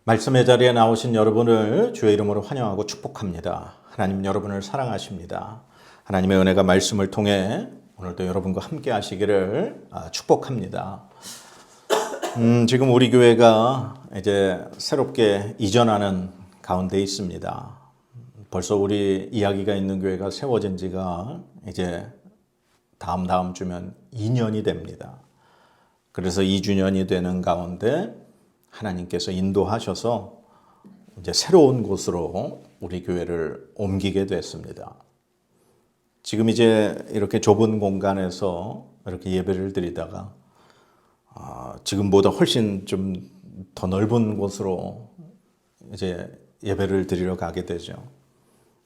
말씀의 자리에 나오신 여러분을 주의 이름으로 환영하고 축복합니다. 하나님 여러분을 사랑하십니다. 하나님의 은혜가 말씀을 통해 오늘도 여러분과 함께 하시기를 축복합니다. 지금 우리 교회가 이제 새롭게 이전하는 가운데 있습니다. 벌써 우리 이야기가 있는 교회가 세워진 지가 이제 다음 주면 2년이 됩니다. 그래서 2주년이 되는 가운데 하나님께서 인도하셔서 이제 새로운 곳으로 우리 교회를 옮기게 됐습니다. 지금 이제 이렇게 좁은 공간에서 이렇게 예배를 드리다가 지금보다 훨씬 좀 더 넓은 곳으로 이제 예배를 드리러 가게 되죠.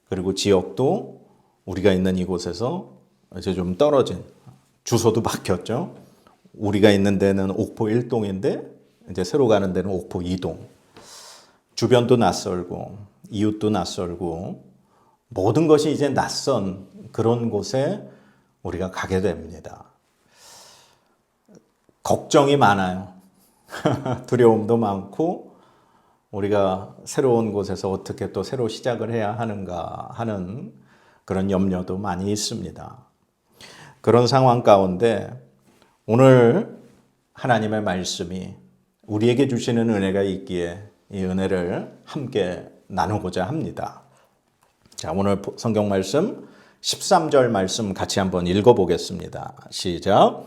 그리고 지역도 우리가 있는 이곳에서 이제 좀 떨어진, 주소도 바뀌었죠. 우리가 있는 데는 옥포 1동인데 이제 새로 가는 데는 옥포 2동. 주변도 낯설고 이웃도 낯설고 모든 것이 이제 낯선 그런 곳에 우리가 가게 됩니다. 걱정이 많아요. 두려움도 많고 우리가 새로운 곳에서 어떻게 또 새로 시작을 해야 하는가 하는 그런 염려도 많이 있습니다. 그런 상황 가운데 오늘 하나님의 말씀이 우리에게 주시는 은혜가 있기에 이 은혜를 함께 나누고자 합니다. 자, 오늘 성경 말씀 13절 말씀 같이 한번 읽어보겠습니다. 시작.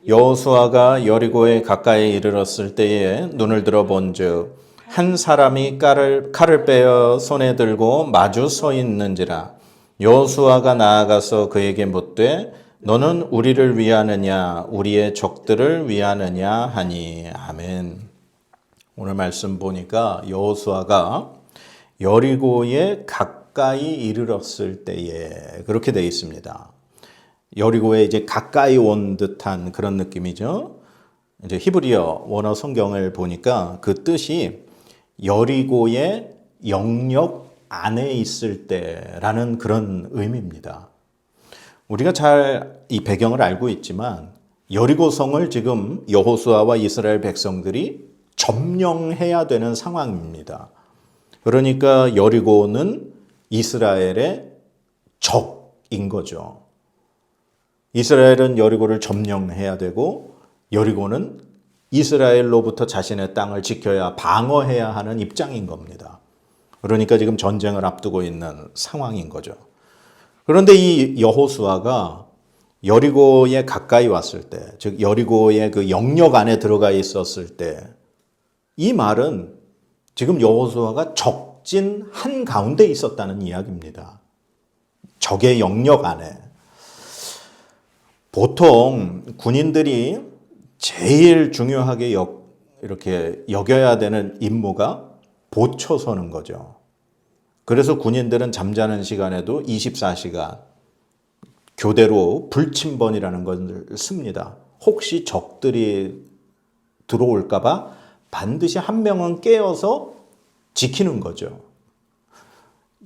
여호수아가 여리고에 가까이 이르렀을 때에 눈을 들어 본즉 한 사람이 칼을 빼어 손에 들고 마주 서 있는지라. 여호수아가 나아가서 그에게 묻되 너는 우리를 위하느냐 우리의 적들을 위하느냐 하니. 아멘. 오늘 말씀 보니까 여호수아가 여리고에 가까이 이르렀을 때에 그렇게 되어 있습니다. 여리고에 이제 가까이 온 듯한 그런 느낌이죠. 이제 히브리어 원어 성경을 보니까 그 뜻이 여리고의 영역 안에 있을 때라는 그런 의미입니다. 우리가 잘 이 배경을 알고 있지만 여리고성을 지금 여호수아와 이스라엘 백성들이 점령해야 되는 상황입니다. 그러니까 여리고는 이스라엘의 적인 거죠. 이스라엘은 여리고를 점령해야 되고 여리고는 이스라엘로부터 자신의 땅을 지켜야 방어해야 하는 입장인 겁니다. 그러니까 지금 전쟁을 앞두고 있는 상황인 거죠. 그런데 이 여호수아가 여리고에 가까이 왔을 때, 즉 여리고의 그 영역 안에 들어가 있었을 때, 이 말은 지금 여호수아가 적진 한 가운데 있었다는 이야기입니다. 적의 영역 안에. 보통 군인들이 제일 중요하게 이렇게 여겨야 되는 임무가 보초 서는 거죠. 그래서 군인들은 잠자는 시간에도 24시간 교대로 불침번이라는 것을 씁니다. 혹시 적들이 들어올까 봐 반드시 한 명은 깨어서 지키는 거죠.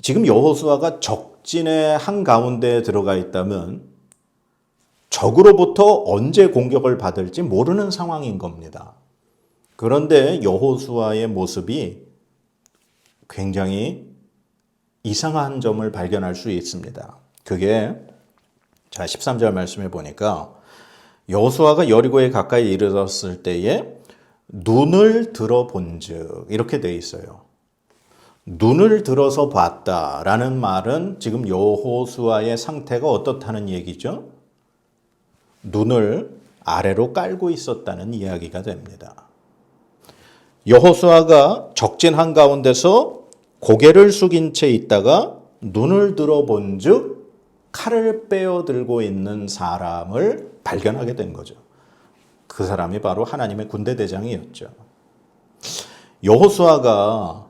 지금 여호수아가 적진의 한가운데에 들어가 있다면 적으로부터 언제 공격을 받을지 모르는 상황인 겁니다. 그런데 여호수아의 모습이 굉장히 이상한 점을 발견할 수 있습니다. 그게 자 13절 말씀해 보니까 여호수아가 여리고에 가까이 이르렀을 때에 눈을 들어 본즉 이렇게 돼 있어요. 눈을 들어서 봤다라는 말은 지금 여호수아의 상태가 어떻다는 얘기죠? 눈을 아래로 깔고 있었다는 이야기가 됩니다. 여호수아가 적진 한가운데서 고개를 숙인 채 있다가 눈을 들어본즉 칼을 빼어 들고 있는 사람을 발견하게 된 거죠. 그 사람이 바로 하나님의 군대 대장이었죠. 여호수아가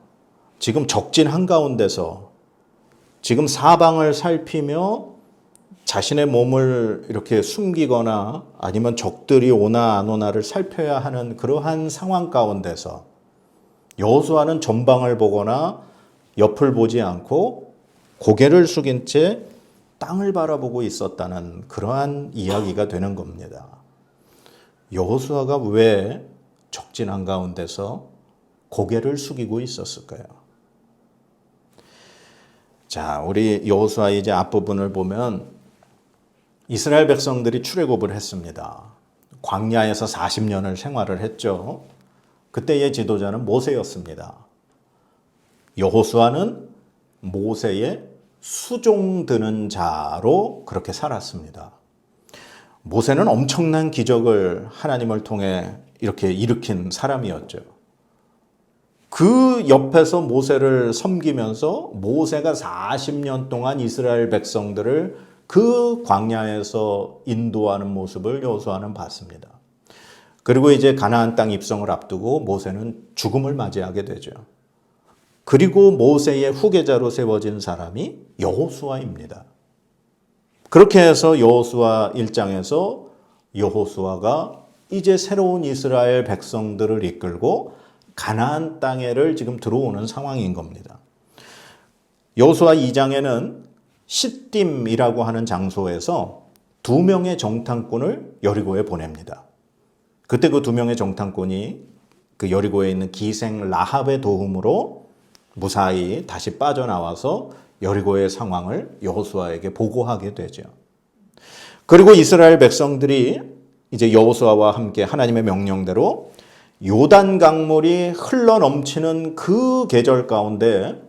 지금 적진 한가운데서 지금 사방을 살피며 자신의 몸을 이렇게 숨기거나 아니면 적들이 오나 안 오나를 살펴야 하는 그러한 상황 가운데서 여호수아는 전방을 보거나 옆을 보지 않고 고개를 숙인 채 땅을 바라보고 있었다는 그러한 이야기가 되는 겁니다. 여호수아가 왜 적진 한가운데서 고개를 숙이고 있었을까요? 자, 우리 여호수아 이제 앞부분을 보면 이스라엘 백성들이 출애굽을 했습니다. 광야에서 40년을 생활을 했죠. 그때의 지도자는 모세였습니다. 여호수아는 모세의 수종드는 자로 그렇게 살았습니다. 모세는 엄청난 기적을 하나님을 통해 이렇게 일으킨 사람이었죠. 그 옆에서 모세를 섬기면서 모세가 40년 동안 이스라엘 백성들을 그 광야에서 인도하는 모습을 여호수아는 봤습니다. 그리고 이제 가나안 땅 입성을 앞두고 모세는 죽음을 맞이하게 되죠. 그리고 모세의 후계자로 세워진 사람이 여호수아입니다. 그렇게 해서 여호수아 1장에서 여호수아가 이제 새로운 이스라엘 백성들을 이끌고 가나안 땅에를 지금 들어오는 상황인 겁니다. 여호수아 2장에는 시딤이라고 하는 장소에서 2명의 정탐꾼을 여리고에 보냅니다. 그때 그 2명의 정탐꾼이 그 여리고에 있는 기생 라합의 도움으로 무사히 다시 빠져나와서 여리고의 상황을 여호수아에게 보고하게 되죠. 그리고 이스라엘 백성들이 이제 여호수아와 함께 하나님의 명령대로 요단 강물이 흘러 넘치는 그 계절 가운데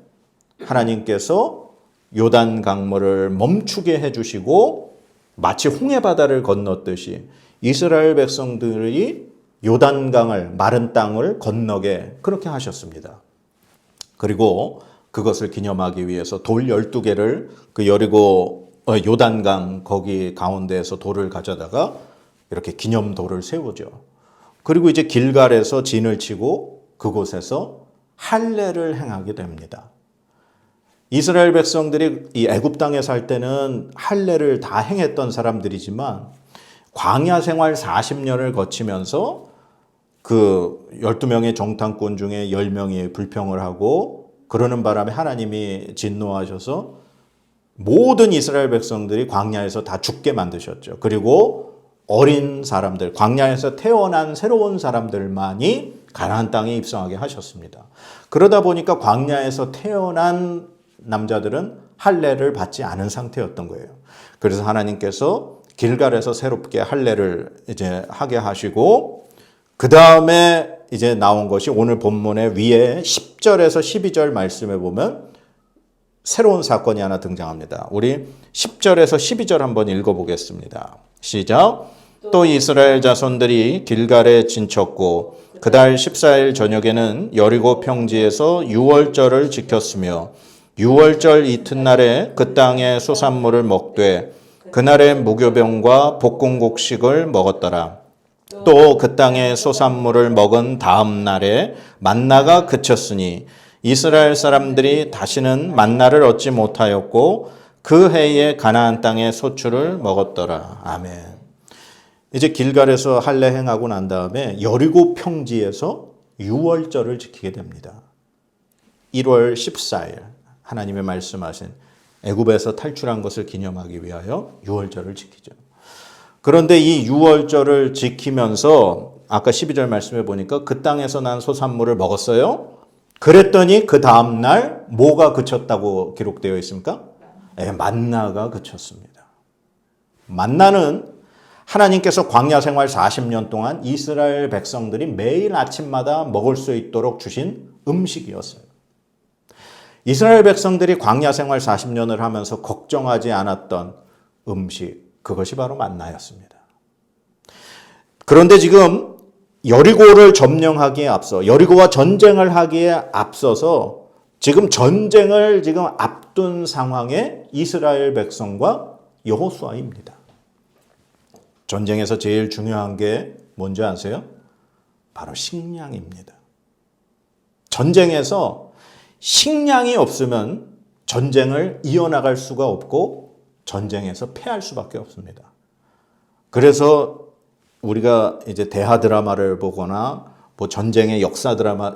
하나님께서 요단 강물을 멈추게 해주시고 마치 홍해 바다를 건넜듯이 이스라엘 백성들이 요단강을 마른 땅을 건너게 그렇게 하셨습니다. 그리고 그것을 기념하기 위해서 돌 12개를 그 여리고 요단강 거기 가운데에서 돌을 가져다가 이렇게 기념돌을 세우죠. 그리고 이제 길갈에서 진을 치고 그곳에서 할례를 행하게 됩니다. 이스라엘 백성들이 이 애굽 땅에 살 때는 할례를 다 행했던 사람들이지만 광야 생활 40년을 거치면서 그 12명의 정탐꾼 중에 10명이 불평을 하고 그러는 바람에 하나님이 진노하셔서 모든 이스라엘 백성들이 광야에서 다 죽게 만드셨죠. 그리고 어린 사람들, 광야에서 태어난 새로운 사람들만이 가나안 땅에 입성하게 하셨습니다. 그러다 보니까 광야에서 태어난 남자들은 할례를 받지 않은 상태였던 거예요. 그래서 하나님께서 길갈에서 새롭게 할례를 이제 하게 하시고 그 다음에 이제 나온 것이 오늘 본문의 위에 10절에서 12절 말씀에 보면 새로운 사건이 하나 등장합니다. 우리 10절에서 12절 한번 읽어보겠습니다. 시작. 또 이스라엘 자손들이 길갈에 진쳤고 그달 14일 저녁에는 여리고 평지에서 유월절을 지켰으며 유월절 이튿날에 그 땅의 소산물을 먹되 그날에 무교병과 볶음곡식을 먹었더라. 또 그 땅의 소산물을 먹은 다음 날에 만나가 그쳤으니 이스라엘 사람들이 다시는 만나를 얻지 못하였고 그 해에 가나안 땅의 소출을 먹었더라. 아멘. 이제 길갈에서 할례 행하고 난 다음에 여리고 평지에서 유월절을 지키게 됩니다. 1월 14일 하나님의 말씀하신 애굽에서 탈출한 것을 기념하기 위하여 유월절을 지키죠. 그런데 이 유월절을 지키면서 아까 12절 말씀해 보니까 그 땅에서 난 소산물을 먹었어요. 그랬더니 그 다음날 뭐가 그쳤다고 기록되어 있습니까? 네, 만나가 그쳤습니다. 만나는 하나님께서 광야 생활 40년 동안 이스라엘 백성들이 매일 아침마다 먹을 수 있도록 주신 음식이었어요. 이스라엘 백성들이 광야 생활 40년을 하면서 걱정하지 않았던 음식, 그것이 바로 만나였습니다. 그런데 지금 여리고를 점령하기에 앞서 여리고와 전쟁을 하기에 앞서서 지금 전쟁을 지금 앞둔 상황의 이스라엘 백성과 여호수아입니다. 전쟁에서 제일 중요한 게 뭔지 아세요? 바로 식량입니다. 전쟁에서 식량이 없으면 전쟁을 이어나갈 수가 없고 전쟁에서 패할 수밖에 없습니다. 그래서 우리가 이제 대하 드라마를 보거나 뭐 전쟁의 역사 드라마,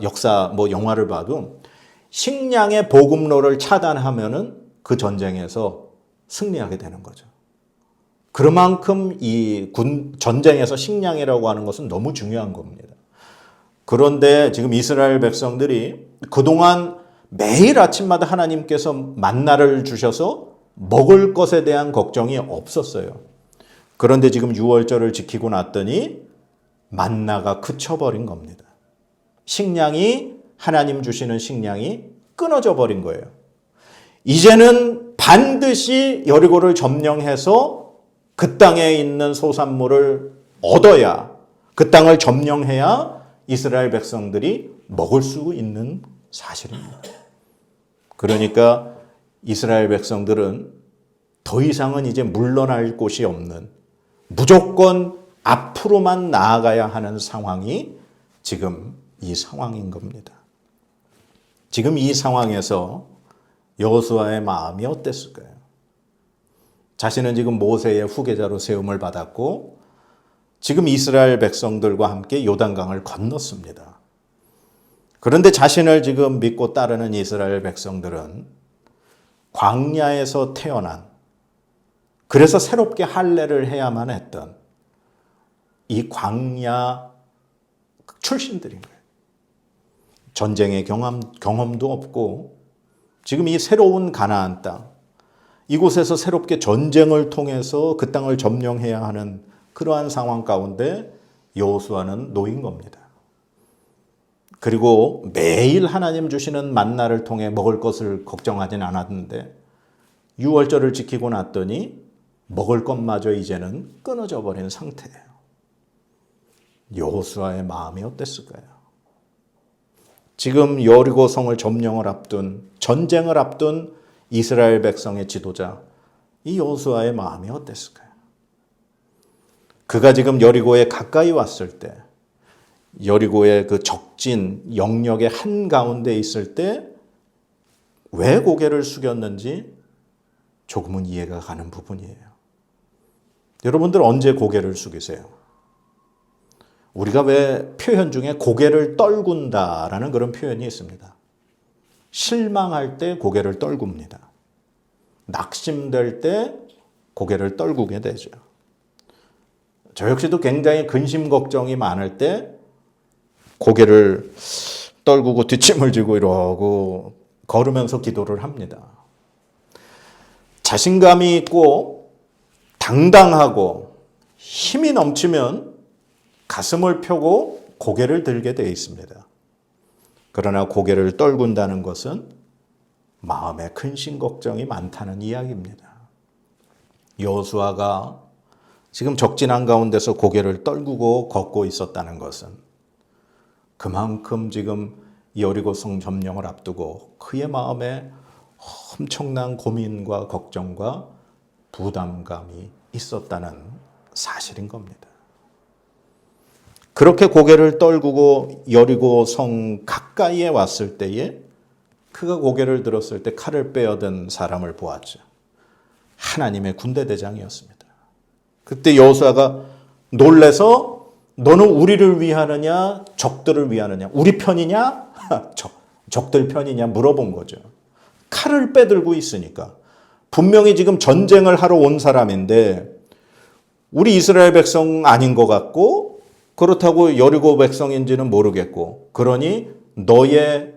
뭐 영화를 봐도 식량의 보급로를 차단하면은 그 전쟁에서 승리하게 되는 거죠. 그만큼 이 전쟁에서 식량이라고 하는 것은 너무 중요한 겁니다. 그런데 지금 이스라엘 백성들이 그동안 매일 아침마다 하나님께서 만나를 주셔서 먹을 것에 대한 걱정이 없었어요. 그런데 지금 유월절을 지키고 났더니 만나가 그쳐버린 겁니다. 식량이, 하나님 주시는 식량이 끊어져 버린 거예요. 이제는 반드시 여리고를 점령해서 그 땅에 있는 소산물을 얻어야, 그 땅을 점령해야 이스라엘 백성들이 먹을 수 있는 사실입니다. 그러니까 이스라엘 백성들은 더 이상은 이제 물러날 곳이 없는, 무조건 앞으로만 나아가야 하는 상황이 지금 이 상황인 겁니다. 지금 이 상황에서 여호수아의 마음이 어땠을까요? 자신은 지금 모세의 후계자로 세움을 받았고 지금 이스라엘 백성들과 함께 요단강을 건넜습니다. 그런데 자신을 지금 믿고 따르는 이스라엘 백성들은 광야에서 태어난, 그래서 새롭게 할례를 해야만 했던 이 광야 출신들인 거예요. 전쟁의 경험도 없고 지금 이 새로운 가나안 땅, 이곳에서 새롭게 전쟁을 통해서 그 땅을 점령해야 하는 그러한 상황 가운데 여호수아는 놓인 겁니다. 그리고 매일 하나님 주시는 만나를 통해 먹을 것을 걱정하진 않았는데 유월절을 지키고 났더니 먹을 것마저 이제는 끊어져 버린 상태예요. 여호수아의 마음이 어땠을까요? 지금 여리고 성을 점령을 앞둔, 전쟁을 앞둔 이스라엘 백성의 지도자, 이 여호수아의 마음이 어땠을까요? 그가 지금 여리고에 가까이 왔을 때, 여리고의 그 적진 영역의 한가운데 있을 때 왜 고개를 숙였는지 조금은 이해가 가는 부분이에요. 여러분들 언제 고개를 숙이세요? 우리가 왜 표현 중에 고개를 떨군다라는 그런 표현이 있습니다. 실망할 때 고개를 떨굽니다. 낙심될 때 고개를 떨구게 되죠. 저 역시도 굉장히 근심 걱정이 많을 때 고개를 떨구고 뒷짐을 지고 이러고 걸으면서 기도를 합니다. 자신감이 있고 당당하고 힘이 넘치면 가슴을 펴고 고개를 들게 되어 있습니다. 그러나 고개를 떨군다는 것은 마음에 근심 걱정이 많다는 이야기입니다. 여호수아가 지금 적진 한가운데서 고개를 떨구고 걷고 있었다는 것은 그만큼 지금 여리고성 점령을 앞두고 그의 마음에 엄청난 고민과 걱정과 부담감이 있었다는 사실인 겁니다. 그렇게 고개를 떨구고 여리고성 가까이에 왔을 때에 그가 고개를 들었을 때 칼을 빼어든 사람을 보았죠. 하나님의 군대 대장이었습니다. 그때 여호수아가 놀래서 너는 우리를 위하느냐 적들을 위하느냐, 우리 편이냐 적들 편이냐 물어본 거죠. 칼을 빼들고 있으니까 분명히 지금 전쟁을 하러 온 사람인데 우리 이스라엘 백성 아닌 것 같고 그렇다고 여리고 백성인지는 모르겠고 그러니 너의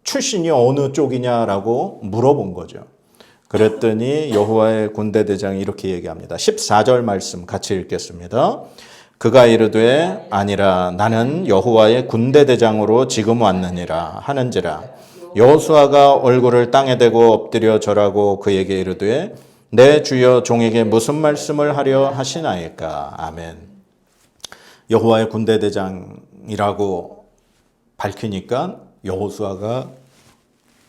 출신이 어느 쪽이냐라고 물어본 거죠. 그랬더니 여호와의 군대 대장이 이렇게 얘기합니다. 14절 말씀 같이 읽겠습니다. 그가 이르되 아니라 나는 여호와의 군대 대장으로 지금 왔느니라 하는지라. 여호수아가 얼굴을 땅에 대고 엎드려 절하고 그에게 이르되 내 주여 종에게 무슨 말씀을 하려 하시나이까. 아멘. 여호와의 군대 대장이라고 밝히니까 여호수아가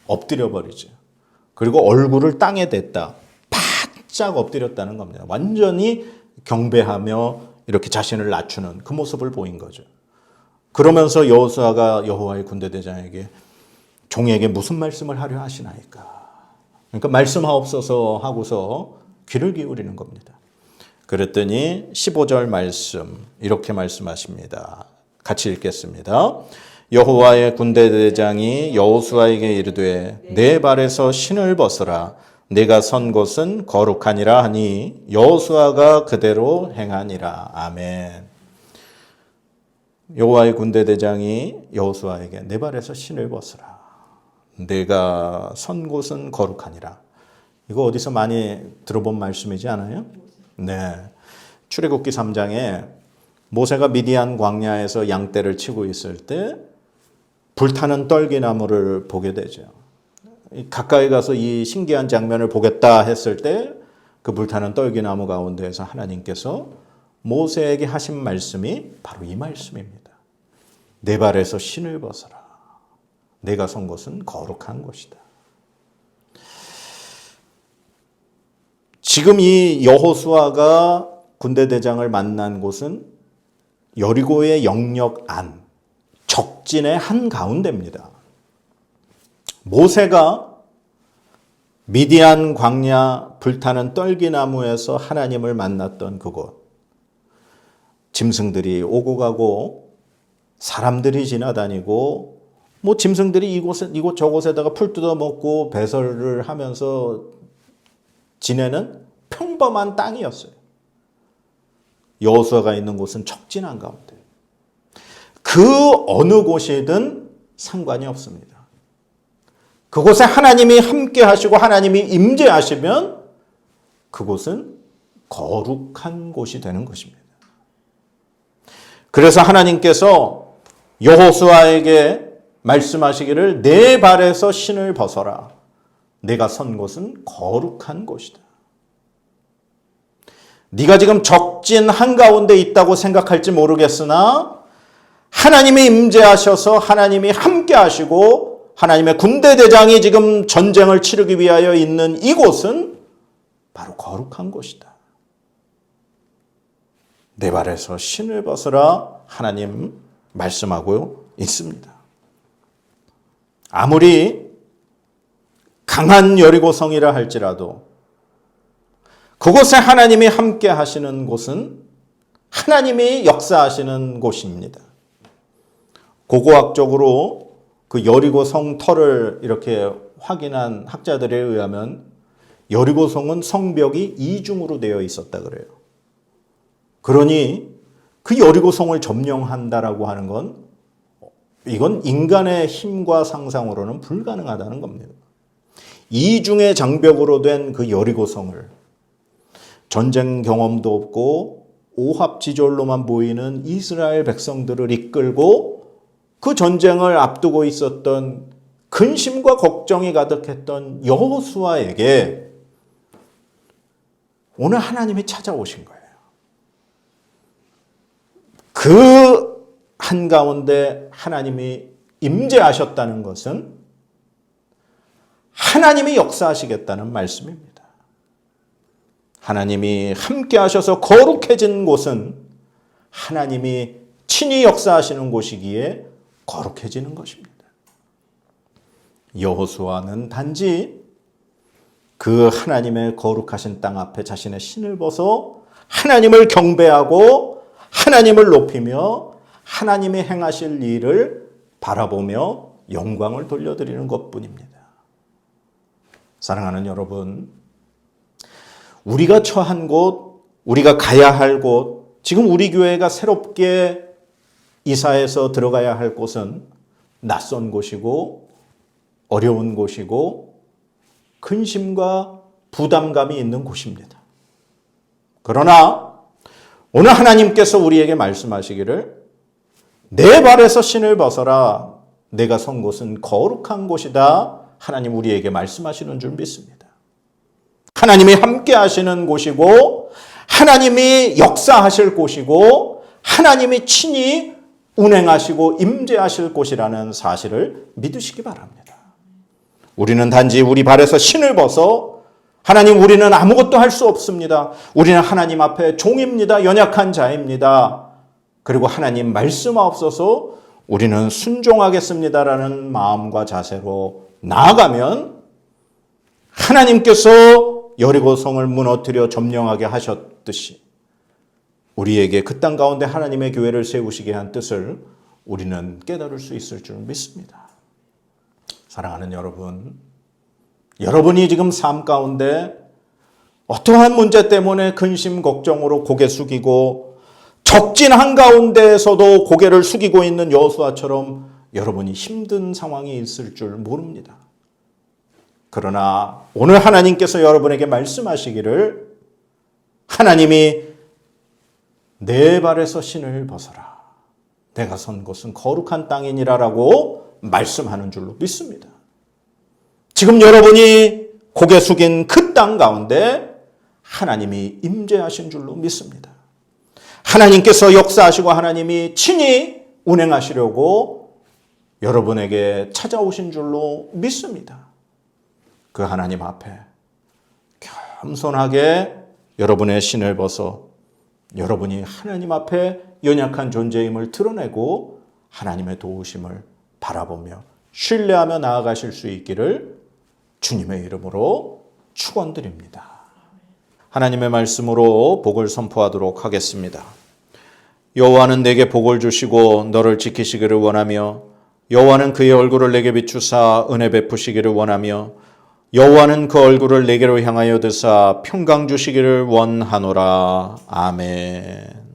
엎드려 버리죠. 그리고 얼굴을 땅에 댔다. 바짝 엎드렸다는 겁니다. 완전히 경배하며 이렇게 자신을 낮추는 그 모습을 보인 거죠. 그러면서 여호수아가 여호와의 군대 대장에게 종에게 무슨 말씀을 하려 하시나이까. 그러니까 말씀하옵소서 하고서 귀를 기울이는 겁니다. 그랬더니 15절 말씀 이렇게 말씀하십니다. 같이 읽겠습니다. 여호와의 군대 대장이 여호수아에게 이르되 내 발에서 신을 벗으라. 네가 선 곳은 거룩하니라 하니 여호수아가 그대로 행하니라. 아멘. 여호와의 군대 대장이 여호수아에게 내 발에서 신을 벗으라. 내가 선 곳은 거룩하니라. 이거 어디서 많이 들어본 말씀이지 않아요? 네. 출애굽기 3장에 모세가 미디안 광야에서 양떼를 치고 있을 때 불타는 떨기나무를 보게 되죠. 가까이 가서 이 신기한 장면을 보겠다 했을 때 그 불타는 떨기나무 가운데에서 하나님께서 모세에게 하신 말씀이 바로 이 말씀입니다. 내 발에서 신을 벗어라. 내가 선 곳은 거룩한 곳이다. 지금 이 여호수아가 군대 대장을 만난 곳은 여리고의 영역 안, 적진의 한가운데입니다. 모세가 미디안 광야 불타는 떨기나무에서 하나님을 만났던 그곳, 짐승들이 오고 가고 사람들이 지나다니고 뭐 짐승들이 이곳 저곳에다가 풀 뜯어먹고 배설을 하면서 지내는 평범한 땅이었어요. 여호수아가 있는 곳은 적진 한가운데. 그 어느 곳이든 상관이 없습니다. 그곳에 하나님이 함께 하시고 하나님이 임재하시면 그곳은 거룩한 곳이 되는 것입니다. 그래서 하나님께서 여호수아에게 말씀하시기를 내 발에서 신을 벗어라. 내가 선 곳은 거룩한 곳이다. 네가 지금 적진 한가운데 있다고 생각할지 모르겠으나 하나님이 임재하셔서 하나님이 함께 하시고 하나님의 군대 대장이 지금 전쟁을 치르기 위하여 있는 이곳은 바로 거룩한 곳이다. 내 발에서 신을 벗으라 하나님 말씀하고 있습니다. 아무리 강한 여리고성이라 할지라도 그곳에 하나님이 함께 하시는 곳은 하나님이 역사하시는 곳입니다. 고고학적으로 그 여리고성 터를 이렇게 확인한 학자들에 의하면 여리고성은 성벽이 이중으로 되어 있었다 그래요. 그러니 그 여리고성을 점령한다라고 하는 건 이건 인간의 힘과 상상으로는 불가능하다는 겁니다. 이중의 장벽으로 된 그 여리고성을 전쟁 경험도 없고 오합지졸로만 보이는 이스라엘 백성들을 이끌고 그 전쟁을 앞두고 있었던 근심과 걱정이 가득했던 여호수아에게 오늘 하나님이 찾아오신 거예요. 그 한가운데 하나님이 임재하셨다는 것은 하나님이 역사하시겠다는 말씀입니다. 하나님이 함께 하셔서 거룩해진 곳은 하나님이 친히 역사하시는 곳이기에 거룩해지는 것입니다. 여호수아는 단지 그 하나님의 거룩하신 땅 앞에 자신의 신을 벗어 하나님을 경배하고 하나님을 높이며 하나님이 행하실 일을 바라보며 영광을 돌려드리는 것뿐입니다. 사랑하는 여러분, 우리가 처한 곳, 우리가 가야 할 곳, 지금 우리 교회가 새롭게 이사해서 들어가야 할 곳은 낯선 곳이고 어려운 곳이고 근심과 부담감이 있는 곳입니다. 그러나 오늘 하나님께서 우리에게 말씀하시기를 내 발에서 신을 벗어라. 내가 선 곳은 거룩한 곳이다. 하나님 우리에게 말씀하시는 줄 믿습니다. 하나님이 함께 하시는 곳이고 하나님이 역사하실 곳이고 하나님이 친히 운행하시고 임재하실 곳이라는 사실을 믿으시기 바랍니다. 우리는 단지 우리 발에서 신을 벗어 하나님 우리는 아무것도 할 수 없습니다. 우리는 하나님 앞에 종입니다. 연약한 자입니다. 그리고 하나님 말씀하옵소서 우리는 순종하겠습니다라는 마음과 자세로 나아가면 하나님께서 여리고성을 무너뜨려 점령하게 하셨듯이 우리에게 그 땅 가운데 하나님의 교회를 세우시게 한 뜻을 우리는 깨달을 수 있을 줄 믿습니다. 사랑하는 여러분, 여러분이 지금 삶 가운데 어떠한 문제 때문에 근심 걱정으로 고개 숙이고 적진 한가운데에서도 고개를 숙이고 있는 여호수아처럼 여러분이 힘든 상황이 있을 줄 모릅니다. 그러나 오늘 하나님께서 여러분에게 말씀하시기를 하나님이 내 발에서 신을 벗어라. 내가 선 곳은 거룩한 땅이니라라고 말씀하는 줄로 믿습니다. 지금 여러분이 고개 숙인 그 땅 가운데 하나님이 임재하신 줄로 믿습니다. 하나님께서 역사하시고 하나님이 친히 운행하시려고 여러분에게 찾아오신 줄로 믿습니다. 그 하나님 앞에 겸손하게 여러분의 신을 벗어 여러분이 하나님 앞에 연약한 존재임을 드러내고 하나님의 도우심을 바라보며 신뢰하며 나아가실 수 있기를 주님의 이름으로 축원드립니다. 하나님의 말씀으로 복을 선포하도록 하겠습니다. 여호와는 내게 복을 주시고 너를 지키시기를 원하며 여호와는 그의 얼굴을 내게 비추사 은혜 베푸시기를 원하며 여호와는 그 얼굴을 내게로 향하여 드사 평강 주시기를 원하노라. 아멘.